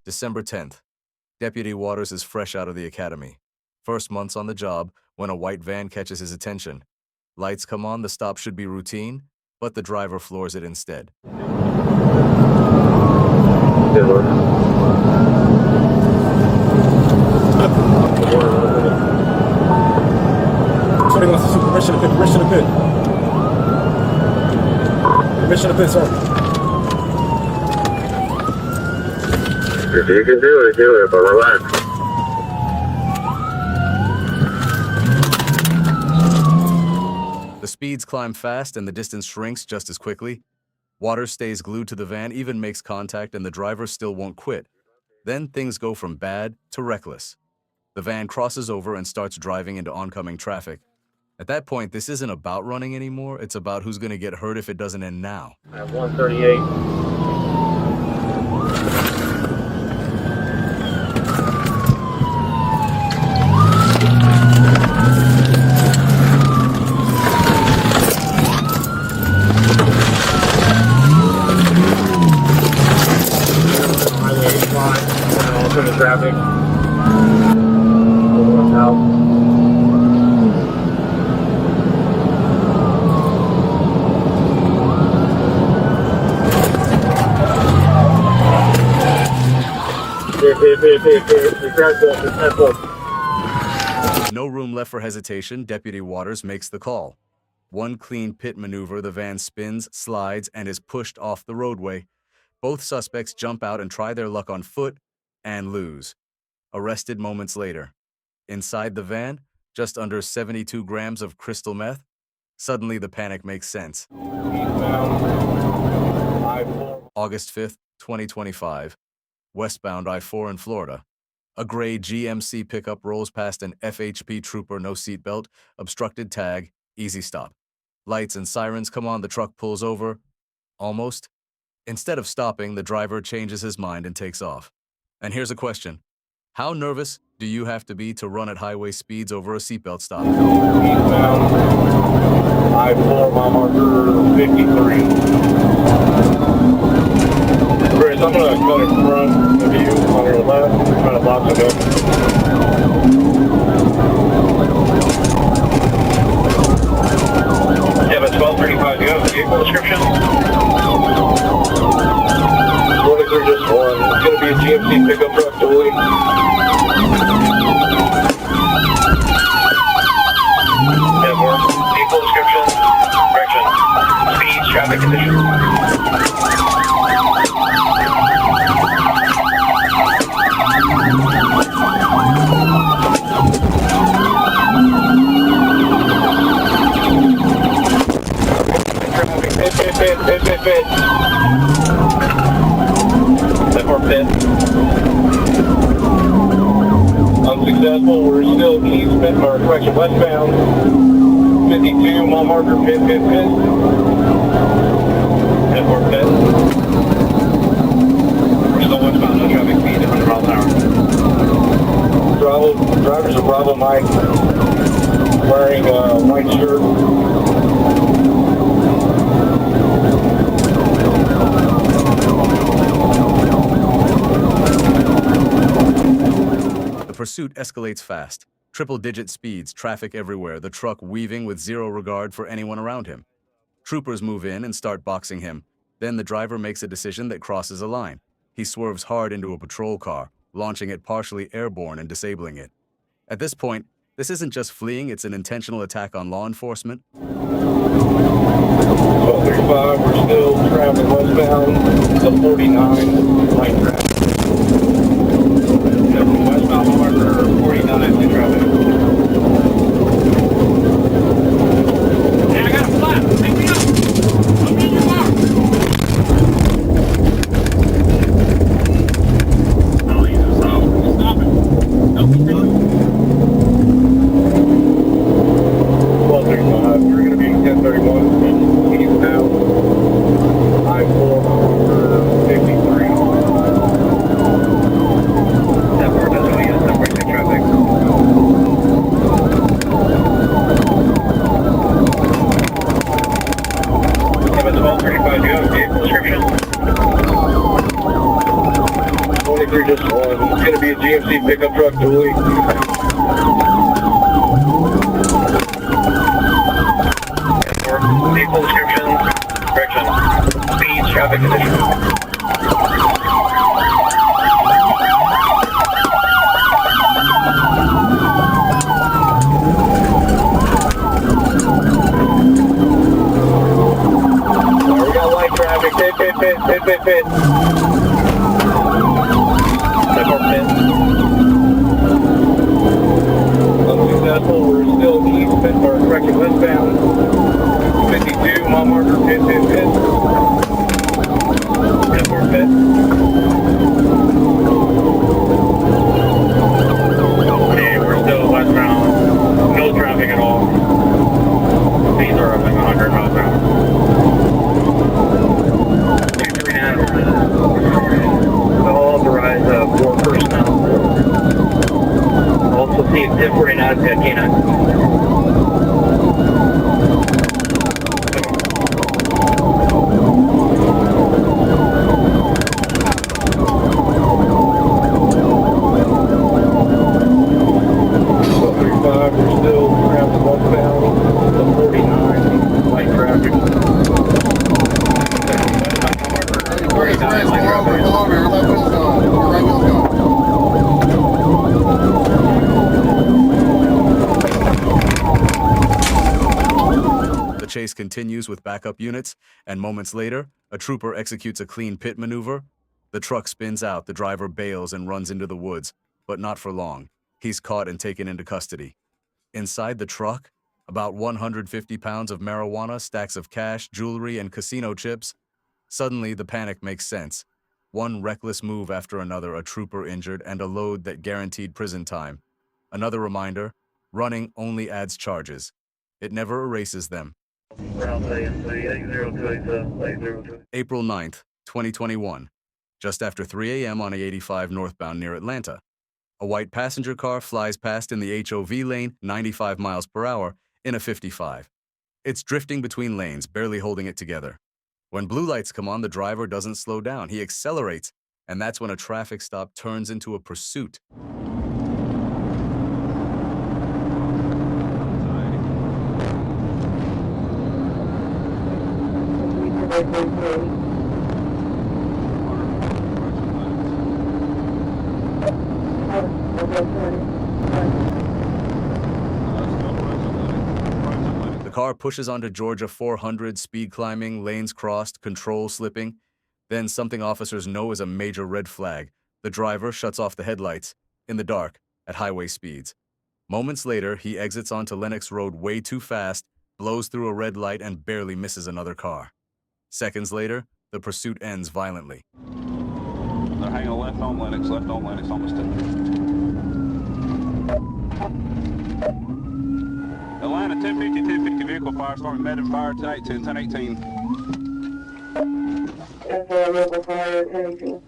December 10th. Deputy Waters is fresh out of the academy. First months on the job when a white van catches his attention. Lights come on, the stop should be routine, but the driver floors it instead. Somebody wants to see permission to pit, permission to pit. Permission to pit, sir. If you can do it, but relax. The speeds climb fast and the distance shrinks just as quickly. Waters stays glued to the van, even makes contact, and the driver still won't quit. Then things go from bad to reckless. The van crosses over and starts driving into oncoming traffic. At that point, this isn't about running anymore, it's about who's going to get hurt if it doesn't end now. At 138. Highway 85, also the traffic. Watch out. No room left for hesitation, Deputy Waters makes the call. One clean pit maneuver, the van spins, slides, and is pushed off the roadway. Both suspects jump out and try their luck on foot and lose. Arrested moments later. Inside the van, just under 72 grams of crystal meth. Suddenly the panic makes sense. August 5th, 2025. Westbound I-4 in Florida. A gray GMC pickup rolls past an FHP trooper, no seatbelt, obstructed tag, easy stop. Lights and sirens come on, the truck pulls over. Almost. Instead of stopping, the driver changes his mind and takes off. And here's a question. How nervous do you have to be to run at highway speeds over a seatbelt stop? I-4, mile marker 53. Chris, I'm going to cut in front of you on your left. We're trying to block it up. Yeah, but 1235, do you have a vehicle description? 23 just one. It's going to be a GMC pickup truck dually. Yeah, more. Vehicle description, direction, speeds, traffic conditions. Pit. Step or pit. Unsuccessful. We're still eastbound, or correction, westbound. 52, mile marker, pit. Step or pit. We're still westbound, no traffic speed, 100 miles an hour. Drivers of Bravo Mike wearing a white shirt. The pursuit escalates fast. Triple-digit speeds, traffic everywhere, the truck weaving with zero regard for anyone around him. Troopers move in and start boxing him. Then the driver makes a decision that crosses a line. He swerves hard into a patrol car, launching it partially airborne and disabling it. At this point, this isn't just fleeing, it's an intentional attack on law enforcement. 1235, we're still traveling westbound to 49, light traffic. Westbound marker 49 to traffic. Hey, I got a flat. Pick me up. Put me in your car. Oh, yeah. Stop it. Nope, he's doing it. 1235, we're going to be 1031, eastbound, I-4, 53. just one. It's going to be a GMC pickup truck dually. Vehicle description, direction, speed, traffic conditions. We got light traffic, pit. Unsuccessful, we're still east, or correction, westbound. 52, mile marker, pit. Airport pit. Okay, we're still westbound. No traffic at all. These are like 100 miles an hour. 239. I'll authorize 4 personnel. Also see if 1049 has got K9. We're still traveling westbound, the 49, light traffic. 49, light traffic. The chase continues with backup units, and moments later, a trooper executes a clean pit maneuver. The truck spins out, the driver bails and runs into the woods, but not for long. He's caught and taken into custody. Inside the truck, about 150 pounds of marijuana, stacks of cash, jewelry, and casino chips. Suddenly, the panic makes sense. One reckless move after another, a trooper injured, and a load that guaranteed prison time. Another reminder, running only adds charges. It never erases them. April 9th, 2021. Just after 3 a.m. on I-85 northbound near Atlanta. A white passenger car flies past in the HOV lane, 95 miles per hour, in a 55. It's drifting between lanes, barely holding it together. When blue lights come on, the driver doesn't slow down. He accelerates, and that's when a traffic stop turns into a pursuit. The car pushes onto Georgia 400, speed climbing, lanes crossed, control slipping. Then something officers know is a major red flag. The driver shuts off the headlights, in the dark, at highway speeds. Moments later, he exits onto Lenox Road way too fast, blows through a red light, and barely misses another car. Seconds later, the pursuit ends violently. They're hanging left on Lenox, almost done. Atlanta 1050 vehicle fire starting med and fire 1018. Local fire 1018.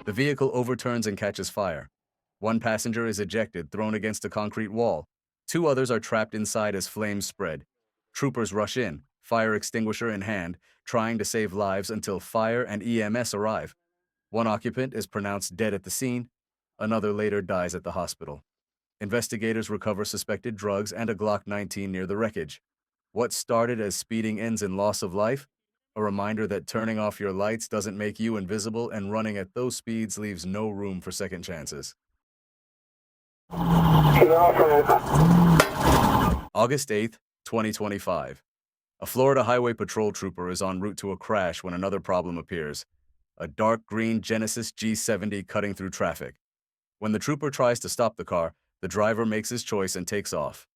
The vehicle overturns and catches fire. One passenger is ejected, thrown against a concrete wall. 2 others are trapped inside as flames spread. Troopers rush in, fire extinguisher in hand, trying to save lives until fire and EMS arrive. One occupant is pronounced dead at the scene. Another later dies at the hospital. Investigators recover suspected drugs and a Glock 19 near the wreckage. What started as speeding ends in loss of life? A reminder that turning off your lights doesn't make you invisible, and running at those speeds leaves no room for second chances. August 8th, 2025. A Florida Highway Patrol trooper is en route to a crash when another problem appears. A dark green Genesis G70 cutting through traffic. When the trooper tries to stop the car, the driver makes his choice and takes off.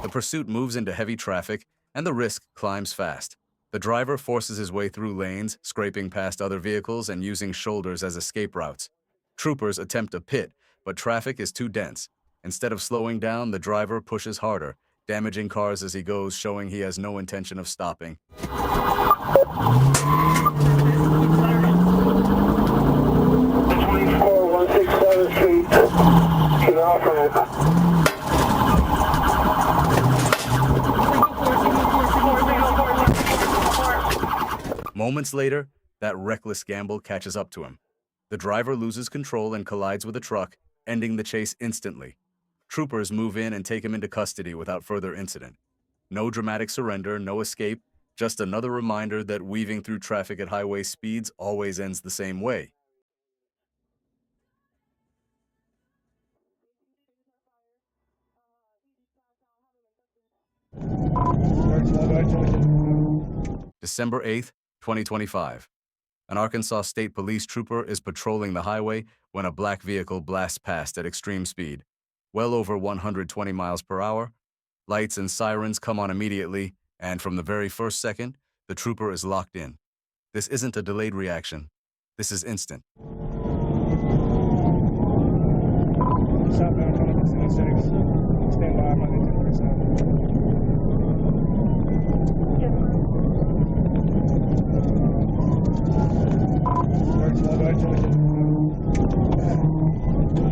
The pursuit moves into heavy traffic, and the risk climbs fast. The driver forces his way through lanes, scraping past other vehicles and using shoulders as escape routes. Troopers attempt a pit, but traffic is too dense. Instead of slowing down, the driver pushes harder, damaging cars as he goes, showing he has no intention of stopping. 167th Street, get off ramp. Moments later, that reckless gamble catches up to him. The driver loses control and collides with a truck, ending the chase instantly. Troopers move in and take him into custody without further incident. No dramatic surrender, no escape, just another reminder that weaving through traffic at highway speeds always ends the same way. December 8th, 2025. An Arkansas State Police trooper is patrolling the highway when a black vehicle blasts past at extreme speed, well over 120 miles per hour. Lights and sirens come on immediately, and from the very first second, the trooper is locked in. This isn't a delayed reaction. This is instant. Southbound 106. Stand by, I'm on 10%.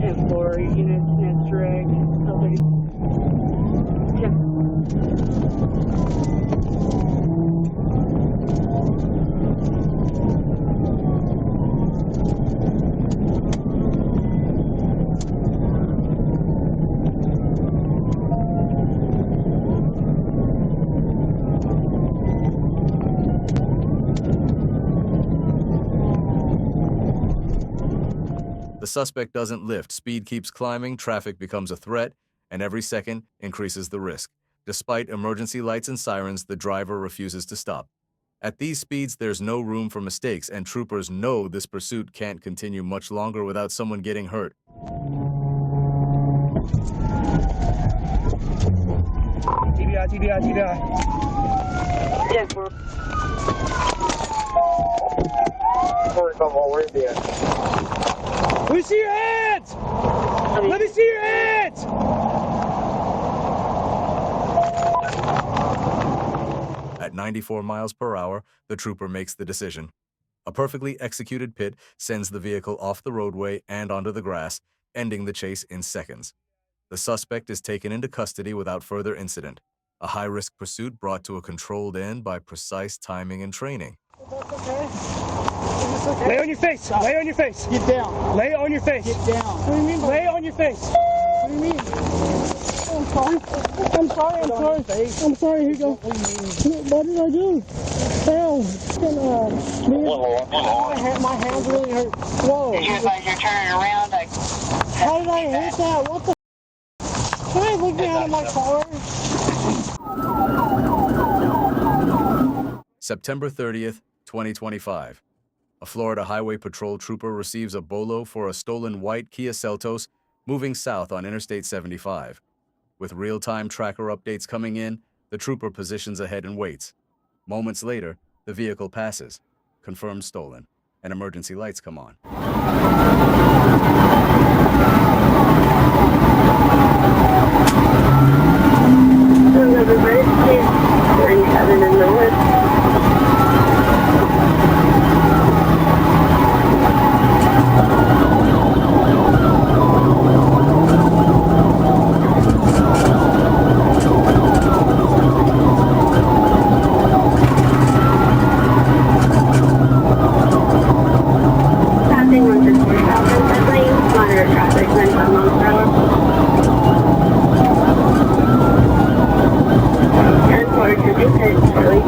And 4 units next drag. The suspect doesn't lift, speed keeps climbing, traffic becomes a threat, and every second increases the risk. Despite emergency lights and sirens, the driver refuses to stop. At these speeds, there's no room for mistakes, and troopers know this pursuit can't continue much longer without someone getting hurt. TDI. Yeah, 4. Where's the end? Let me see your hands! Let me see your hands! At 94 miles per hour, the trooper makes the decision. A perfectly executed pit sends the vehicle off the roadway and onto the grass, ending the chase in seconds. The suspect is taken into custody without further incident. A high-risk pursuit brought to a controlled end by precise timing and training. Lay on your face. Lay on your face. Get down. Lay on your face. Get down. What do you mean? Lay on your face. What do you mean? I'm sorry. I'm sorry. I'm sorry. Here you go. What did I do? Hell. My hands really hurt. Whoa. Did you advise you're turning around? Like, How did I hit that? What the? Can I look me out of my car? September 30th, 2025. A Florida Highway Patrol trooper receives a bolo for a stolen white Kia Seltos moving south on Interstate 75. With real-time tracker updates coming in, the trooper positions ahead and waits. Moments later, the vehicle passes, confirmed stolen, and emergency lights come on. everybody, please. 37 in the woods. Passing 164 southbound lane, monitor traffic 95 miles per hour. And forward to the head, Charlie.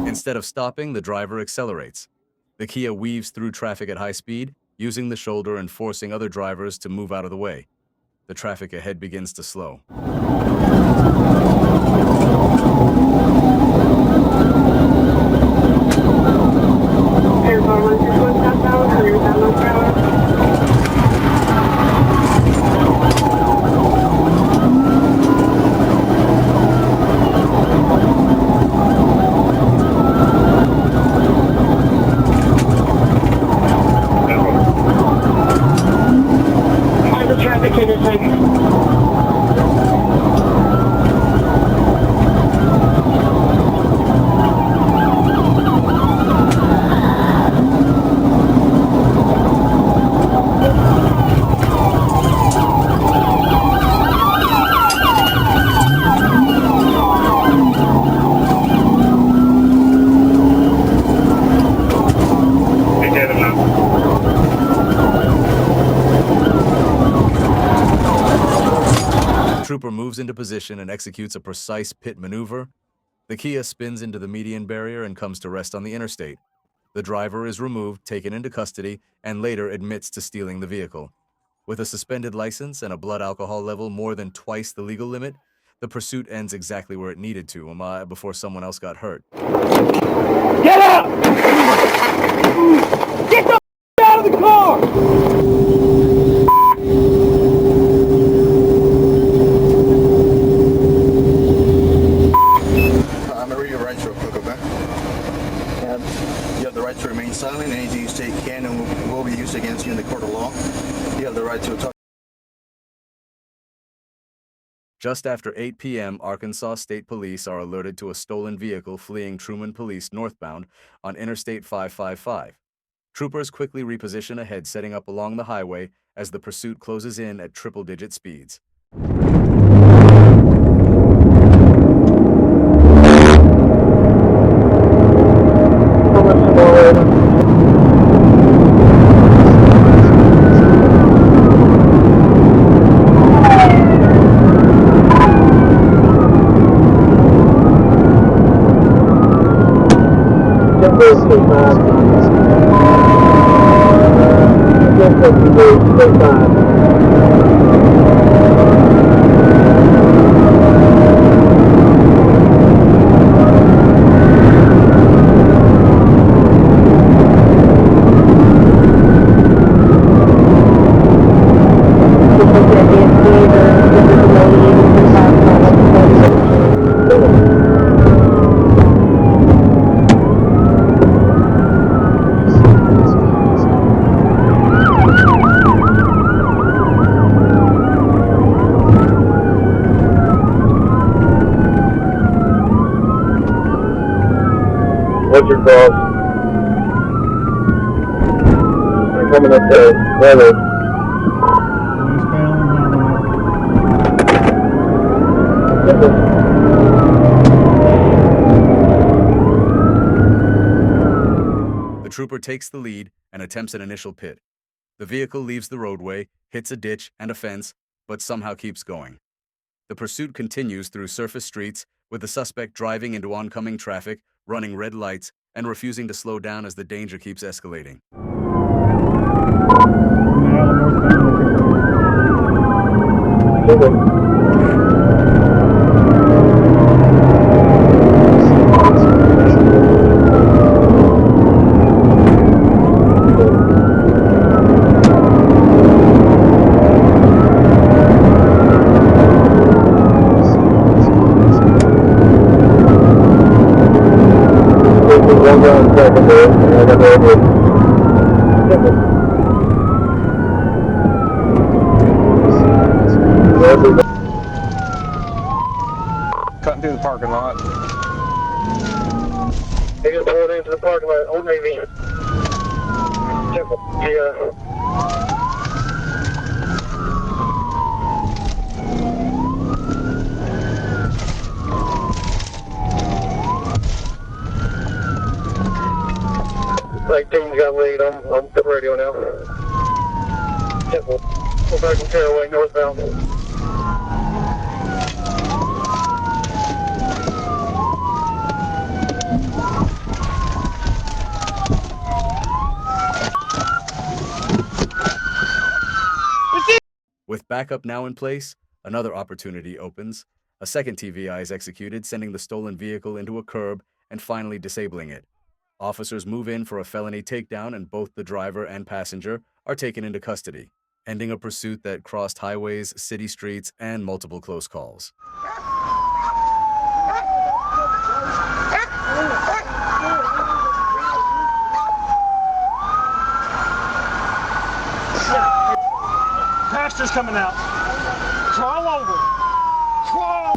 Instead of stopping, the driver accelerates. The Kia weaves through traffic at high speed, using the shoulder and forcing other drivers to move out of the way. The traffic ahead begins to slow. moves into position and executes a precise pit maneuver, the Kia spins into the median barrier and comes to rest on the interstate. The driver is removed, taken into custody, and later admits to stealing the vehicle. With a suspended license and a blood alcohol level more than twice the legal limit, the pursuit ends exactly where it needed to, before someone else got hurt. Get out! Get the out of the car! I'm gonna read your rights real quick, okay? You have the right to remain silent. Anything you state can and will be used against you in the court of law. You have the right to talk. Just after 8 p.m., Arkansas State Police are alerted to a stolen vehicle fleeing Truman Police northbound on Interstate 555. Troopers quickly reposition ahead, setting up along the highway as the pursuit closes in at triple-digit speeds. What's your call? I'm coming up there. Weather. The trooper takes the lead and attempts an initial pit. The vehicle leaves the roadway, hits a ditch and a fence, but somehow keeps going. The pursuit continues through surface streets, with the suspect driving into oncoming traffic, running red lights, and refusing to slow down as the danger keeps escalating. Cutting through the parking lot. He just pulled into the parking lot. Old Navy. Yeah. Like team's got lead. I'm the radio now. Simple. We're back from Caraway northbound. With backup now in place, another opportunity opens. A second TVI is executed, sending the stolen vehicle into a curb and finally disabling it. Officers move in for a felony takedown, and both the driver and passenger are taken into custody, ending a pursuit that crossed highways, city streets, and multiple close calls. Pastor's coming out. Crawl over. Crawl.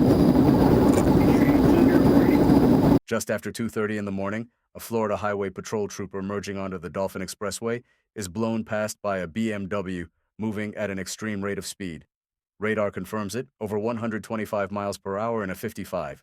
Just after 2:30 in the morning, a Florida Highway Patrol trooper merging onto the Dolphin Expressway is blown past by a BMW moving at an extreme rate of speed. Radar confirms it, over 125 miles per hour in a 55.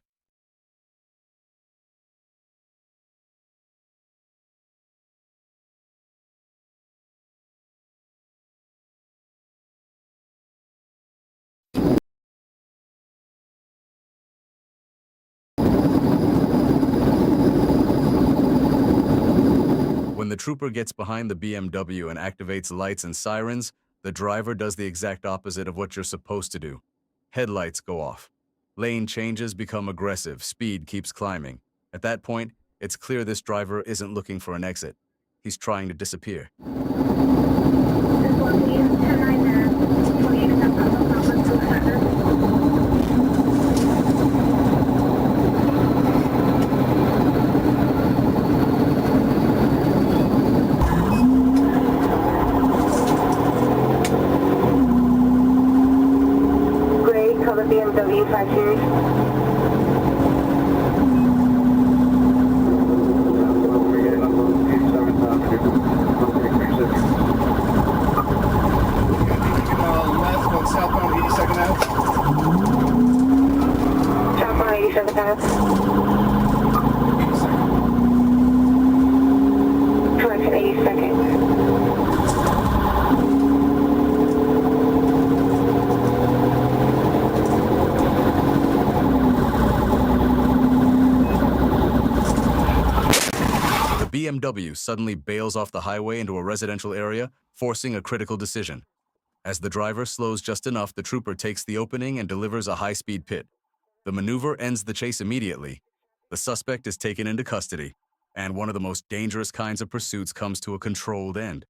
trooper gets behind the BMW and activates lights and sirens, the driver does the exact opposite of what you're supposed to do. Headlights go off. Lane changes become aggressive, speed keeps climbing. At that point, it's clear this driver isn't looking for an exit. He's trying to disappear. Gray, call the BMW 5 Series. Left on southbound 82nd Ave. Southbound 87th Ave. Correction, 82nd. The BMW suddenly bails off the highway into a residential area, forcing a critical decision. As the driver slows just enough, the trooper takes the opening and delivers a high-speed pit. The maneuver ends the chase immediately. The suspect is taken into custody, and one of the most dangerous kinds of pursuits comes to a controlled end.